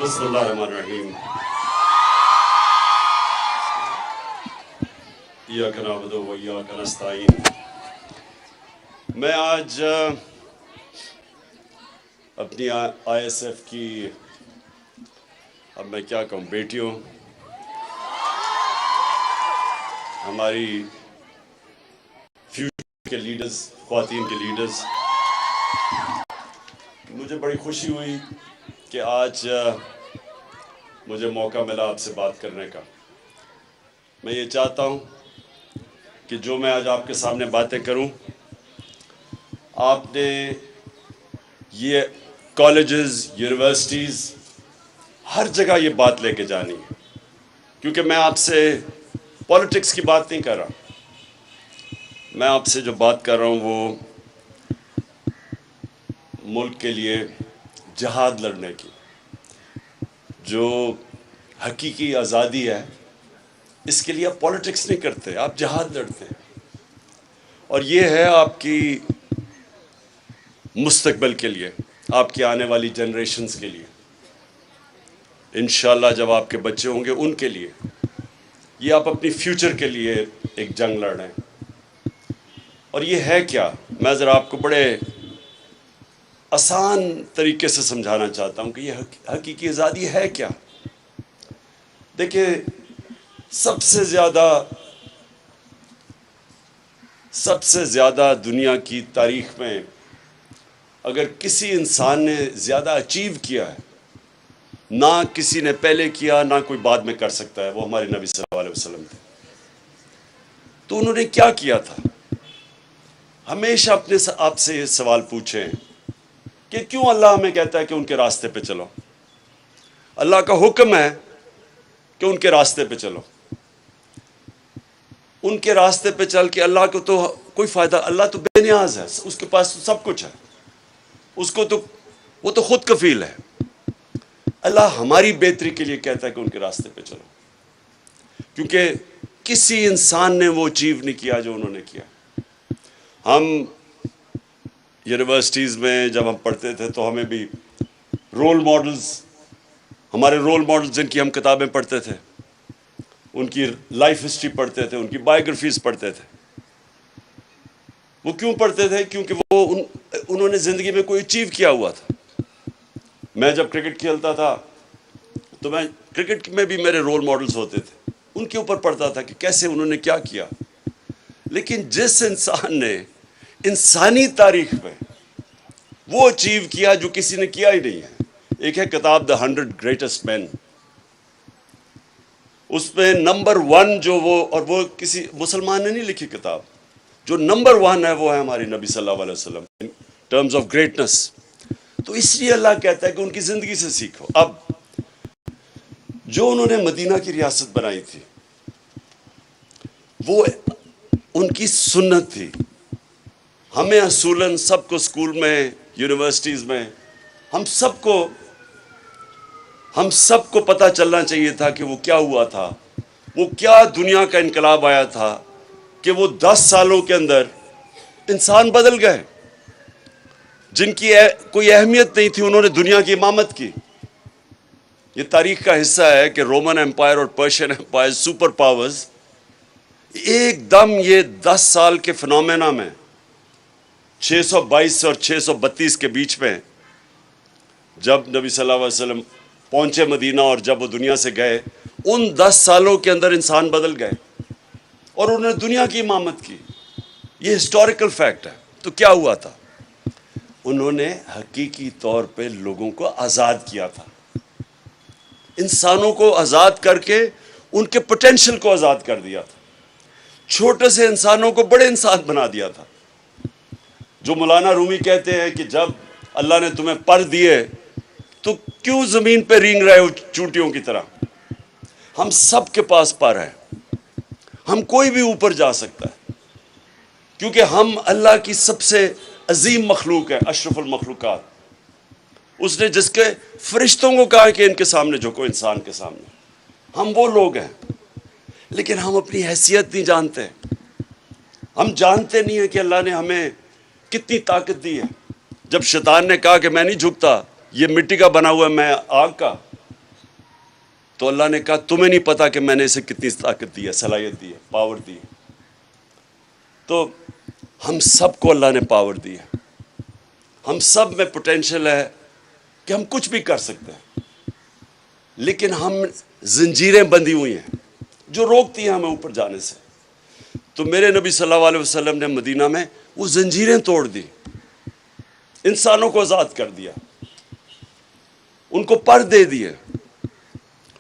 بسم اللہ الرحمن الرحیم ایاک نعبد و ایاک نستعین۔ میں آج اپنی آئی ایس ایف کی اب میں کیا کہوں بیٹیوں، ہماری فیوچر کے لیڈرز، خواتین کے لیڈرز، مجھے بڑی خوشی ہوئی کہ آج مجھے موقع ملا آپ سے بات کرنے کا۔ میں یہ چاہتا ہوں کہ جو میں آج آپ کے سامنے باتیں کروں، آپ نے یہ کالجز، یونیورسٹیز، ہر جگہ یہ بات لے کے جانی ہے، کیونکہ میں آپ سے پولیٹکس کی بات نہیں کر رہا۔ میں آپ سے جو بات کر رہا ہوں وہ ملک کے لیے جہاد لڑنے کی، جو حقیقی آزادی ہے، اس کے لیے آپ پولیٹکس نہیں کرتے، آپ جہاد لڑتے ہیں۔ اور یہ ہے آپ کی مستقبل کے لیے، آپ کی آنے والی جنریشنز کے لیے، انشاءاللہ جب آپ کے بچے ہوں گے ان کے لیے، یہ آپ اپنی فیوچر کے لیے ایک جنگ لڑ رہے ہیں۔ اور یہ ہے کیا، میں ذرا آپ کو بڑے آسان طریقے سے سمجھانا چاہتا ہوں کہ یہ حقیقی آزادی ہے کیا۔ دیکھیں، سب سے زیادہ دنیا کی تاریخ میں اگر کسی انسان نے زیادہ اچیو کیا ہے، نہ کسی نے پہلے کیا نہ کوئی بعد میں کر سکتا ہے، وہ ہمارے نبی صلی اللہ علیہ وسلم تھے۔ تو انہوں نے کیا کیا تھا؟ ہمیشہ اپنے آپ سے یہ سوال پوچھیں کہ کیوں اللہ ہمیں کہتا ہے کہ ان کے راستے پہ چلو؟ اللہ کا حکم ہے کہ ان کے راستے پہ چلو۔ ان کے راستے پہ چل کے اللہ کو تو کوئی فائدہ، اللہ تو بے نیاز ہے، اس کے پاس تو سب کچھ ہے، اس کو تو وہ تو خود کفیل ہے۔ اللہ ہماری بہتری کے لیے کہتا ہے کہ ان کے راستے پہ چلو، کیونکہ کسی انسان نے وہ اچیو نہیں کیا جو انہوں نے کیا۔ ہم یونیورسٹیز میں جب ہم پڑھتے تھے تو ہمیں بھی رول ماڈلز، ہمارے رول ماڈلز جن کی ہم کتابیں پڑھتے تھے، ان کی لائف ہسٹری پڑھتے تھے، ان کی بائیوگرافیز پڑھتے تھے۔ وہ کیوں پڑھتے تھے؟ کیونکہ وہ انہوں نے زندگی میں کوئی اچیو کیا ہوا تھا۔ میں جب کرکٹ کھیلتا تھا تو میں کرکٹ میں بھی میرے رول ماڈلز ہوتے تھے، ان کے اوپر پڑھتا تھا کہ کیسے انہوں نے کیا کیا۔ لیکن جس انسان نے انسانی تاریخ میں وہ اچیو کیا جو کسی نے کیا ہی نہیں ہے، ایک ہے کتاب دا 100 گریٹسٹ مین، اس میں نمبر 1 جو وہ کسی مسلمان نے نہیں لکھی کتاب، جو نمبر 1 ہے وہ ہے ہمارے نبی صلی اللہ علیہ وسلم ان ٹرمز آف گریٹنس۔ تو اس لیے اللہ کہتا ہے کہ ان کی زندگی سے سیکھو۔ اب جو انہوں نے مدینہ کی ریاست بنائی تھی، وہ ان کی سنت تھی۔ ہمیں اصولاً سب کو اسکول میں، یونیورسٹیز میں، ہم سب کو پتہ چلنا چاہیے تھا کہ وہ کیا ہوا تھا، وہ کیا دنیا کا انقلاب آیا تھا کہ وہ 10 سالوں کے اندر انسان بدل گئے۔ جن کی کوئی اہمیت نہیں تھی، انہوں نے دنیا کی امامت کی۔ یہ تاریخ کا حصہ ہے کہ رومن امپائر اور پرشین امپائر، سپر پاورز، ایک دم یہ 10 سال کے فنومینا میں 622 اور 632 کے بیچ میں جب نبی صلی اللہ علیہ وسلم پہنچے مدینہ اور جب وہ دنیا سے گئے، ان 10 سالوں کے اندر انسان بدل گئے اور انہوں نے دنیا کی امامت کی۔ یہ ہسٹوریکل فیکٹ ہے۔ تو کیا ہوا تھا؟ انہوں نے حقیقی طور پہ لوگوں کو آزاد کیا تھا، انسانوں کو آزاد کر کے ان کے پوٹینشل کو آزاد کر دیا تھا، چھوٹے سے انسانوں کو بڑے انسان بنا دیا تھا۔ جو مولانا رومی کہتے ہیں کہ جب اللہ نے تمہیں پر دیے تو کیوں زمین پہ رینگ رہے ہو چونٹیوں کی طرح؟ ہم سب کے پاس پر ہے، ہم کوئی بھی اوپر جا سکتا ہے، کیونکہ ہم اللہ کی سب سے عظیم مخلوق ہے، اشرف المخلوقات۔ اس نے جس کے فرشتوں کو کہا کہ ان کے سامنے جھکو، انسان کے سامنے، ہم وہ لوگ ہیں۔ لیکن ہم اپنی حیثیت نہیں جانتے، ہم جانتے نہیں ہیں کہ اللہ نے ہمیں کتنی طاقت دی ہے۔ جب شیطان نے کہا کہ میں نہیں جھکتا، یہ مٹی کا بنا ہوا ہے، میں آگ کا، تو اللہ نے کہا تمہیں نہیں پتا کہ میں نے اسے کتنی طاقت دی ہے، صلاحیت دی ہے، پاور دی ہے۔ تو ہم سب کو اللہ نے پاور دی ہے، ہم سب میں پوٹینشل ہے کہ ہم کچھ بھی کر سکتے ہیں، لیکن ہم زنجیریں بندھی ہوئی ہیں جو روکتی ہیں ہمیں اوپر جانے سے۔ تو میرے نبی صلی اللہ علیہ وسلم نے مدینہ میں وہ زنجیریں توڑ دی، انسانوں کو آزاد کر دیا، ان کو پر دے دیے۔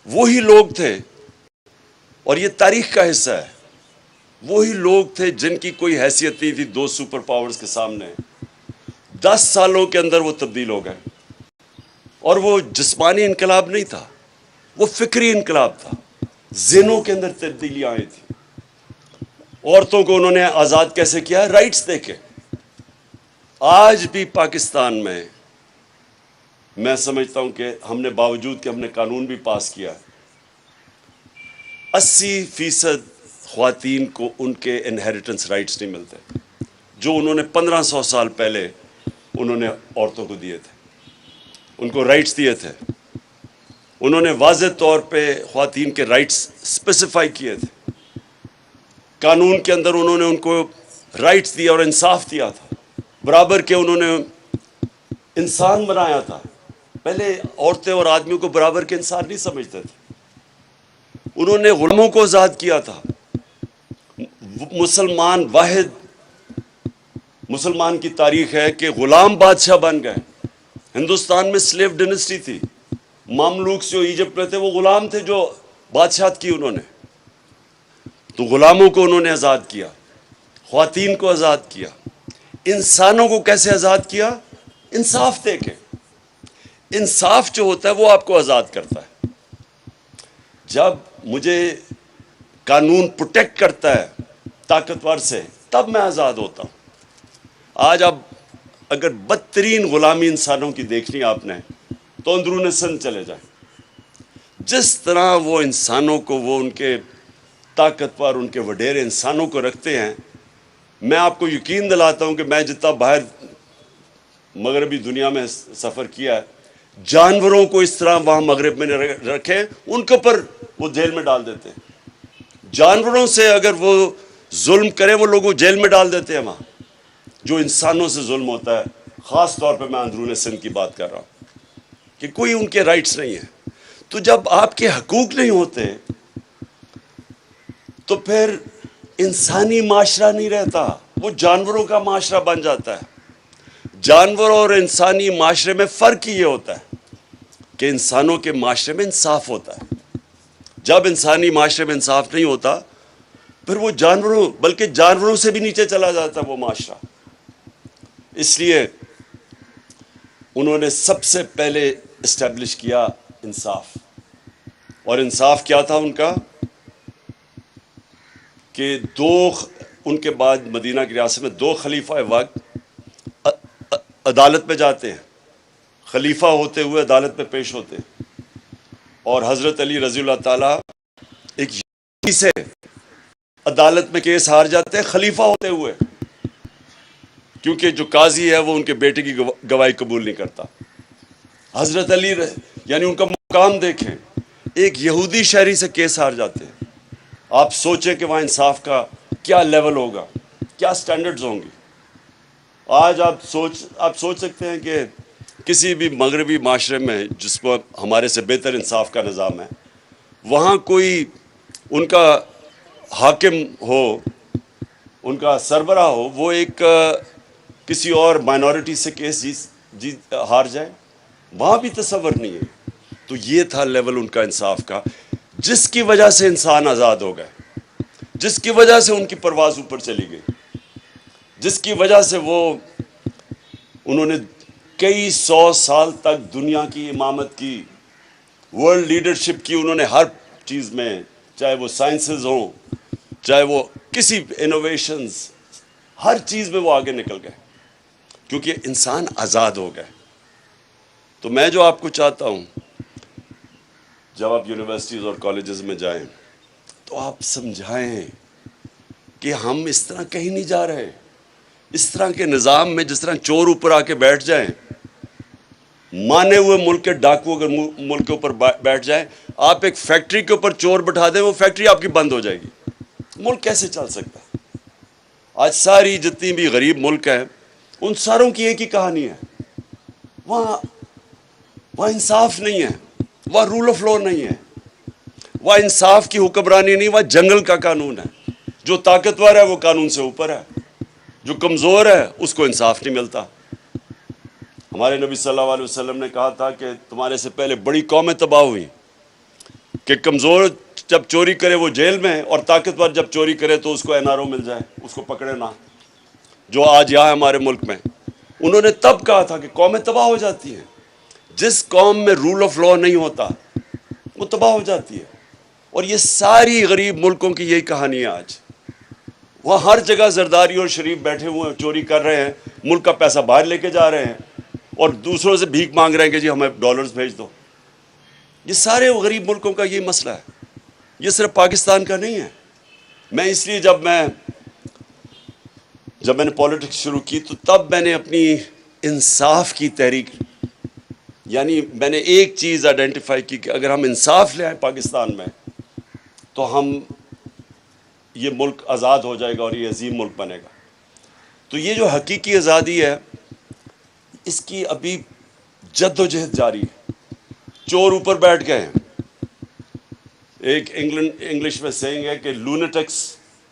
وہی لوگ تھے، اور یہ تاریخ کا حصہ ہے، وہی لوگ تھے جن کی کوئی حیثیت نہیں تھی دو سپر پاورز کے سامنے۔ 10 سالوں کے اندر وہ تبدیل ہو گئے، اور وہ جسمانی انقلاب نہیں تھا، وہ فکری انقلاب تھا، ذہنوں کے اندر تبدیلیاں آئی تھیں۔ عورتوں کو انہوں نے آزاد کیسے کیا؟ رائٹس دے کے۔ آج بھی پاکستان میں سمجھتا ہوں کہ ہم نے باوجود کہ ہم نے قانون بھی پاس کیا ہے، 80% خواتین کو ان کے انہیریٹنس رائٹس نہیں ملتے جو انہوں نے 1500 سال پہلے انہوں نے عورتوں کو دیے تھے، ان کو رائٹس دیے تھے۔ انہوں نے واضح طور پہ خواتین کے رائٹس اسپیسیفائی کیے تھے، قانون کے اندر انہوں نے ان کو رائٹس دیا اور انصاف دیا تھا، برابر کے انہوں نے انسان بنایا تھا۔ پہلے عورتیں اور آدمیوں کو برابر کے انسان نہیں سمجھتے تھے۔ انہوں نے غلاموں کو آزاد کیا تھا۔ مسلمان واحد مسلمان کی تاریخ ہے کہ غلام بادشاہ بن گئے۔ ہندوستان میں سلیو ڈینسٹی تھی، مملوک جو ایجپٹ میں تھے وہ غلام تھے جو بادشاہت کی انہوں نے۔ تو غلاموں کو انہوں نے آزاد کیا، خواتین کو آزاد کیا۔ انسانوں کو کیسے آزاد کیا؟ انصاف دے کے۔ انصاف جو ہوتا ہے وہ آپ کو آزاد کرتا ہے۔ جب مجھے قانون پروٹیکٹ کرتا ہے طاقتور سے، تب میں آزاد ہوتا ہوں۔ آج اب اگر بدترین غلامی انسانوں کی دیکھنی آپ نے تو اندرون سندھ چلے جائیں، جس طرح وہ انسانوں کو، وہ ان کے طاقتور، ان کے وڈیرے انسانوں کو رکھتے ہیں۔ میں آپ کو یقین دلاتا ہوں کہ میں جتنا باہر مغربی دنیا میں سفر کیا ہے، جانوروں کو اس طرح وہاں مغرب میں رکھے، ان کے اوپر وہ جیل میں ڈال دیتے ہیں۔ جانوروں سے اگر وہ ظلم کرے وہ لوگوں جیل میں ڈال دیتے ہیں وہاں۔ جو انسانوں سے ظلم ہوتا ہے، خاص طور پہ میں اندرون سندھ کی بات کر رہا ہوں کہ کوئی ان کے رائٹس نہیں ہیں۔ تو جب آپ کے حقوق نہیں ہوتے تو پھر انسانی معاشرہ نہیں رہتا، وہ جانوروں کا معاشرہ بن جاتا ہے۔ جانور اور انسانی معاشرے میں فرق یہ ہوتا ہے کہ انسانوں کے معاشرے میں انصاف ہوتا ہے۔ جب انسانی معاشرے میں انصاف نہیں ہوتا پھر وہ جانوروں، بلکہ جانوروں سے بھی نیچے چلا جاتا ہے وہ معاشرہ۔ اس لیے انہوں نے سب سے پہلے اسٹیبلش کیا انصاف۔ اور انصاف کیا تھا ان کا کہ ان کے بعد مدینہ کی ریاست میں 2 خلیفہ وقت عدالت میں جاتے ہیں، خلیفہ ہوتے ہوئے عدالت میں پیش ہوتے ہیں، اور حضرت علی رضی اللہ تعالیٰ ایک یہودی سے عدالت میں کیس ہار جاتے ہیں خلیفہ ہوتے ہوئے، کیونکہ جو قاضی ہے وہ ان کے بیٹے کی گواہی قبول نہیں کرتا۔ حضرت علی یعنی ان کا مقام دیکھیں، ایک یہودی شہری سے کیس ہار جاتے ہیں۔ آپ سوچیں کہ وہاں انصاف کا کیا لیول ہوگا، کیا سٹینڈرڈز ہوں گی۔ آج آپ سوچ سکتے ہیں کہ کسی بھی مغربی معاشرے میں جس کو ہمارے سے بہتر انصاف کا نظام ہے، وہاں کوئی ان کا حاکم ہو، ان کا سربراہ ہو، وہ ایک کسی اور مائنورٹی سے کیس ہار جائے، وہاں بھی تصور نہیں ہے۔ تو یہ تھا لیول ان کا انصاف کا، جس کی وجہ سے انسان آزاد ہو گئے، جس کی وجہ سے ان کی پرواز اوپر چلی گئی، جس کی وجہ سے انہوں نے کئی 100 سال تک دنیا کی امامت کی، ورلڈ لیڈرشپ کی۔ انہوں نے ہر چیز میں، چاہے وہ سائنسز ہوں، چاہے وہ کسی انوویشنز، ہر چیز میں وہ آگے نکل گئے کیونکہ انسان آزاد ہو گئے۔ تو میں جو آپ کو چاہتا ہوں، جب آپ یونیورسٹیز اور کالجز میں جائیں تو آپ سمجھائیں کہ ہم اس طرح کہیں نہیں جا رہے۔ اس طرح کے نظام میں جس طرح چور اوپر آ کے بیٹھ جائیں مانے ہوئے ملک کے ڈاکو اگر ملک کے اوپر بیٹھ جائیں، آپ ایک فیکٹری کے اوپر چور بٹھا دیں، وہ فیکٹری آپ کی بند ہو جائے گی۔ ملک کیسے چل سکتا ہے؟ آج ساری جتنی بھی غریب ملک ہیں ان ساروں کی ایک ہی کہانی ہے، وہاں انصاف نہیں ہے، وہاں رول آف لا نہیں ہے، وہاں انصاف کی حکمرانی نہیں، وہاں جنگل کا قانون ہے۔ جو طاقتور ہے وہ قانون سے اوپر ہے، جو کمزور ہے اس کو انصاف نہیں ملتا۔ ہمارے نبی صلی اللہ علیہ وسلم نے کہا تھا کہ تمہارے سے پہلے بڑی قومیں تباہ ہوئیں کہ کمزور جب چوری کرے وہ جیل میں، اور طاقتور جب چوری کرے تو اس کو این آر او مل جائے، اس کو پکڑے نہ، جو آج یہاں ہمارے ملک میں۔ انہوں نے تب کہا تھا کہ قومیں تباہ ہو جاتی ہیں، جس قوم میں رول آف لا نہیں ہوتا وہ تباہ ہو جاتی ہے۔ اور یہ ساری غریب ملکوں کی یہی کہانی ہے آج۔ وہاں ہر جگہ زرداری اور شریف بیٹھے ہوئے ہیں، چوری کر رہے ہیں، ملک کا پیسہ باہر لے کے جا رہے ہیں، اور دوسروں سے بھیک مانگ رہے ہیں کہ جی ہمیں ڈالرز بھیج دو۔ یہ سارے غریب ملکوں کا یہ مسئلہ ہے، یہ صرف پاکستان کا نہیں ہے۔ میں اس لیے جب میں نے پولیٹکس شروع کی تو تب میں نے اپنی انصاف کی تحریک، یعنی میں نے ایک چیز آئیڈینٹیفائی کی کہ اگر ہم انصاف لے آئیں پاکستان میں تو یہ ملک آزاد ہو جائے گا اور یہ عظیم ملک بنے گا۔ تو یہ جو حقیقی آزادی ہے اس کی ابھی جد و جہد جاری ہے۔ چور اوپر بیٹھ گئے ہیں۔ ایک انگلش میں سیئنگ ہے کہ lunatics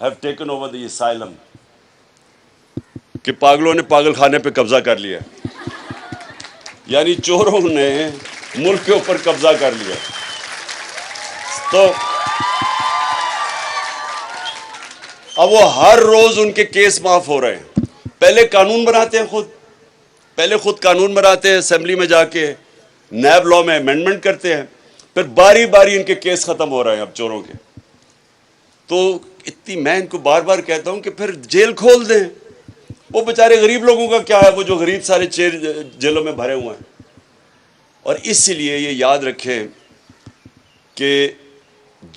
have taken over the asylum, کہ پاگلوں نے پاگل خانے پہ قبضہ کر لیا، یعنی چوروں نے ملک کے اوپر قبضہ کر لیا۔ تو اب وہ ہر روز ان کے کیس معاف ہو رہے ہیں۔ پہلے قانون بناتے ہیں، خود قانون بناتے ہیں، اسمبلی میں جا کے نیب لا میں امینڈمنٹ کرتے ہیں، پھر باری باری ان کے کیس ختم ہو رہے ہیں اب چوروں کے۔ تو میں ان کو بار بار کہتا ہوں کہ پھر جیل کھول دیں۔ وہ بیچارے غریب لوگوں کا کیا ہے، وہ جو غریب سارے جیلوں میں بھرے ہوئے ہیں۔ اور اس لیے یہ یاد رکھیں کہ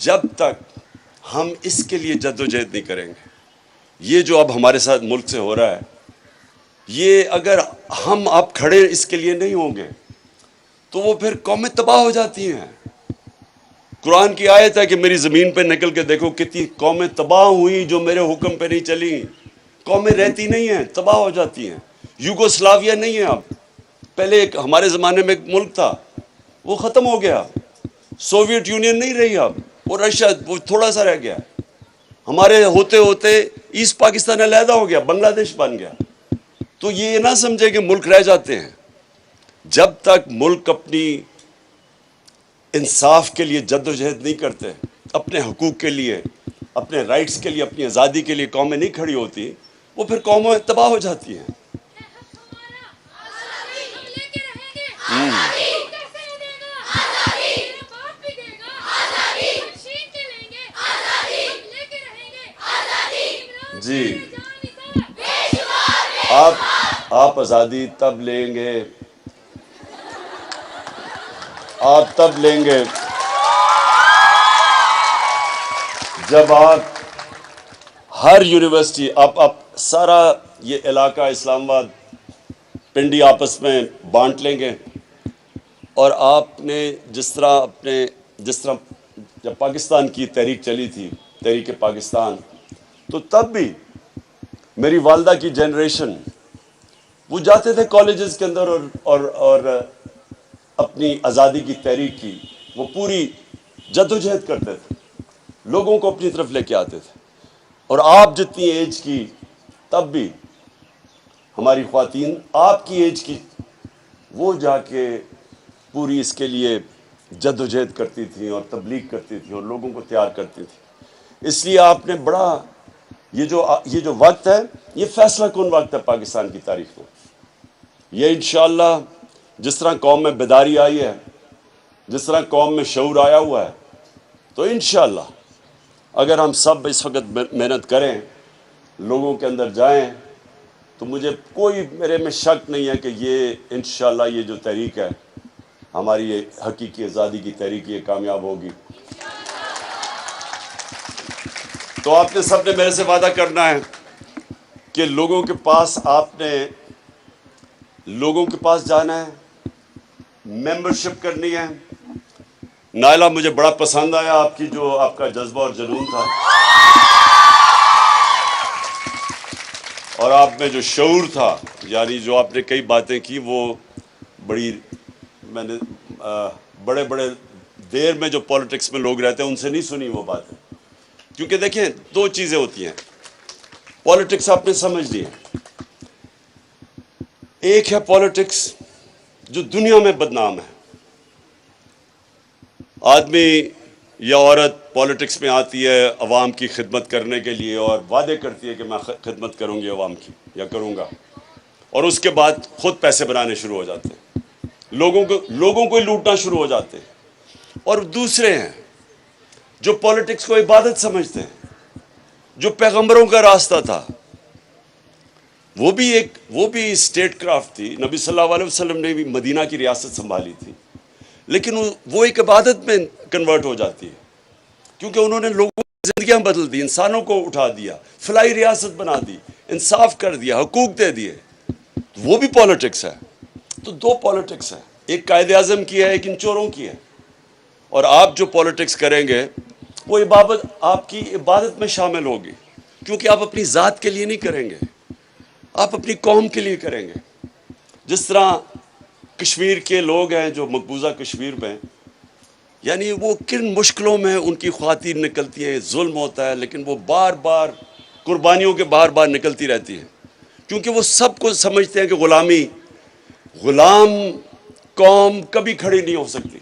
جب تک ہم اس کے لیے جد و جہد نہیں کریں گے، یہ جو اب ہمارے ساتھ ملک سے ہو رہا ہے، یہ اگر ہم اب کھڑے اس کے لیے نہیں ہوں گے تو وہ پھر قومیں تباہ ہو جاتی ہیں۔ قرآن کی آیت ہے کہ میری زمین پہ نکل کے دیکھو کتنی قومیں تباہ ہوئی جو میرے حکم پہ نہیں چلی۔ قومیں رہتی نہیں ہیں، تباہ ہو جاتی ہیں۔ یوگوسلاویہ نہیں ہے اب، پہلے ایک ہمارے زمانے میں ایک ملک تھا، وہ ختم ہو گیا۔ سوویت یونین نہیں رہی اب، وہ رشیا وہ تھوڑا سا رہ گیا۔ ہمارے ہوتے ہوتے ایسٹ پاکستان علیحدہ ہو گیا، بنگلہ دیش بن گیا۔ تو یہ نہ سمجھے کہ ملک رہ جاتے ہیں۔ جب تک ملک اپنی انصاف کے لیے جد و جہد نہیں کرتے، اپنے حقوق کے لیے، اپنے رائٹس کے لیے، اپنی آزادی کے لیے قومیں نہیں کھڑی ہوتی، وہ پھر قومیں تباہ ہو جاتی ہیں۔ جی، آپ آزادی تب لیں گے، آپ تب لیں گے جب آپ ہر یونیورسٹی، آپ سارا یہ علاقہ اسلام آباد پنڈی آپس میں بانٹ لیں گے، اور آپ نے جس طرح جب پاکستان کی تحریک چلی تھی، تحریک پاکستان، تو تب بھی میری والدہ کی جنریشن وہ جاتے تھے کالجز کے اندر اور اپنی آزادی کی تحریک کی وہ پوری جد و جہد کرتے تھے، لوگوں کو اپنی طرف لے کے آتے تھے۔ اور آپ جتنی ایج کی تب بھی ہماری خواتین آپ کی ایج کی وہ جا کے پوری اس کے لیے جد و جہد کرتی تھیں اور تبلیغ کرتی تھیں اور لوگوں کو تیار کرتی تھیں۔ اس لیے آپ نے بڑا یہ جو وقت ہے یہ فیصلہ کن وقت ہے پاکستان کی تاریخ میں۔ یہ انشاءاللہ جس طرح قوم میں بیداری آئی ہے، جس طرح قوم میں شعور آیا ہوا ہے، تو انشاءاللہ اگر ہم سب اس وقت محنت کریں، لوگوں کے اندر جائیں، تو میرے میں شک نہیں ہے کہ یہ انشاءاللہ یہ جو تحریک ہے ہماری یہ حقیقی آزادی کی تحریک یہ کامیاب ہوگی۔ تو آپ نے سب نے میرے سے وعدہ کرنا ہے کہ لوگوں کے پاس جانا ہے ممبرشپ کرنی ہے. نائلہ مجھے بڑا پسند آیا آپ کی جو آپ کا جذبہ اور جنون تھا اور آپ میں جو شعور تھا, یعنی جو آپ نے کئی باتیں کی وہ بڑی, میں نے بڑے بڑے دیر میں جو پولیٹکس میں لوگ رہتے ہیں ان سے نہیں سنی وہ باتیں. کیونکہ دیکھیں دو چیزیں ہوتی ہیں, پولیٹکس آپ نے سمجھ لی ہے. ایک ہے پولیٹکس جو دنیا میں بدنام ہے. آدمی یا عورت پولیٹکس میں آتی ہے عوام کی خدمت کرنے کے لیے اور وعدے کرتی ہے کہ میں خدمت کروں گی عوام کی یا کروں گا, اور اس کے بعد خود پیسے بنانے شروع ہو جاتے ہیں, لوگوں کو لوٹنا شروع ہو جاتے ہیں. اور دوسرے ہیں جو پولیٹکس کو عبادت سمجھتے ہیں, جو پیغمبروں کا راستہ تھا, وہ بھی اسٹیٹ کرافٹ تھی. نبی صلی اللہ علیہ وسلم نے بھی مدینہ کی ریاست سنبھالی تھی, لیکن وہ ایک عبادت میں کنورٹ ہو جاتی ہے کیونکہ انہوں نے لوگوں کی زندگیاں بدل دی, انسانوں کو اٹھا دیا, فلاحی ریاست بنا دی, انصاف کر دیا, حقوق دے دیے. وہ بھی پولیٹکس ہے. تو دو پولیٹکس ہے, ایک قائد اعظم کی ہے, ایک ان چوروں کی ہے. اور آپ جو پولیٹکس کریں گے وہ آپ کی عبادت میں شامل ہوگی, کیونکہ آپ اپنی ذات کے لیے نہیں کریں گے, آپ اپنی قوم کے لیے کریں گے. جس طرح کشمیر کے لوگ ہیں جو مقبوضہ کشمیر میں, یعنی وہ کن مشکلوں میں ان کی خواتین نکلتی ہیں, ظلم ہوتا ہے, لیکن وہ بار بار قربانیوں کے بار بار نکلتی رہتی ہیں, کیونکہ وہ سب کو سمجھتے ہیں کہ غلام قوم کبھی کھڑی نہیں ہو سکتی.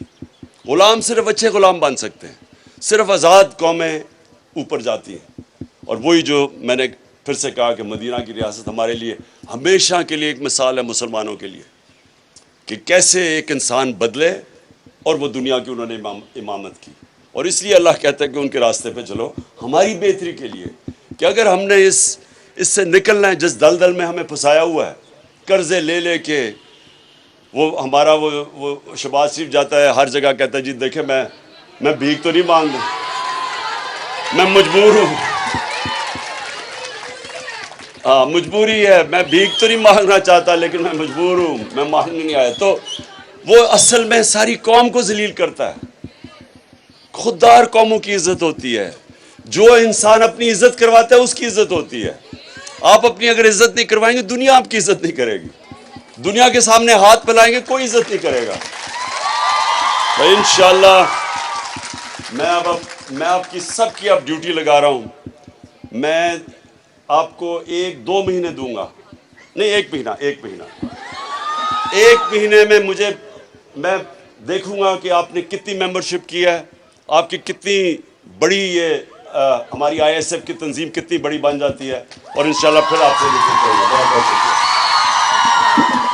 غلام صرف اچھے غلام بن سکتے ہیں, صرف آزاد قومیں اوپر جاتی ہیں. اور وہی جو میں نے پھر سے کہا کہ مدینہ کی ریاست ہمارے لیے ہمیشہ کے لیے ایک مثال ہے مسلمانوں کے لیے کہ کیسے ایک انسان بدلے, اور وہ دنیا کی انہوں نے امامت کی. اور اس لیے اللہ کہتا ہے کہ ان کے راستے پہ چلو ہماری بہتری کے لیے, کہ اگر ہم نے اس سے نکلنا ہے جس دلدل میں ہمیں پھنسایا ہوا ہے, قرضے لے کے. وہ ہمارا وہ شہباز شریف جاتا ہے ہر جگہ کہتا ہے جی دیکھیں میں بھیک تو نہیں مانگ رہا, میں مجبور ہوں, ہاں مجبوری ہے, میں بھیک تو نہیں مانگنا چاہتا لیکن میں مجبور ہوں, میں مانگنے نہیں آیا. تو وہ اصل میں ساری قوم کو ذلیل کرتا ہے. خوددار قوموں کی عزت ہوتی ہے, جو انسان اپنی عزت کرواتا ہے اس کی عزت ہوتی ہے. آپ اپنی اگر عزت نہیں کروائیں گے دنیا آپ کی عزت نہیں کرے گی, دنیا کے سامنے ہاتھ پھیلائیں گے کوئی عزت نہیں کرے گا. تو انشاءاللہ میں آپ کی سب کی اب ڈیوٹی لگا رہا ہوں. میں آپ کو 1-2 مہینے دوں گا, نہیں 1 مہینے میں میں دیکھوں گا کہ آپ نے کتنی ممبرشپ کی ہے, آپ کی کتنی بڑی ہماری ISF کی تنظیم کتنی بڑی بن جاتی ہے, اور انشاءاللہ پھر آپ سے ملتے ہیں. بہت بہت شکریہ.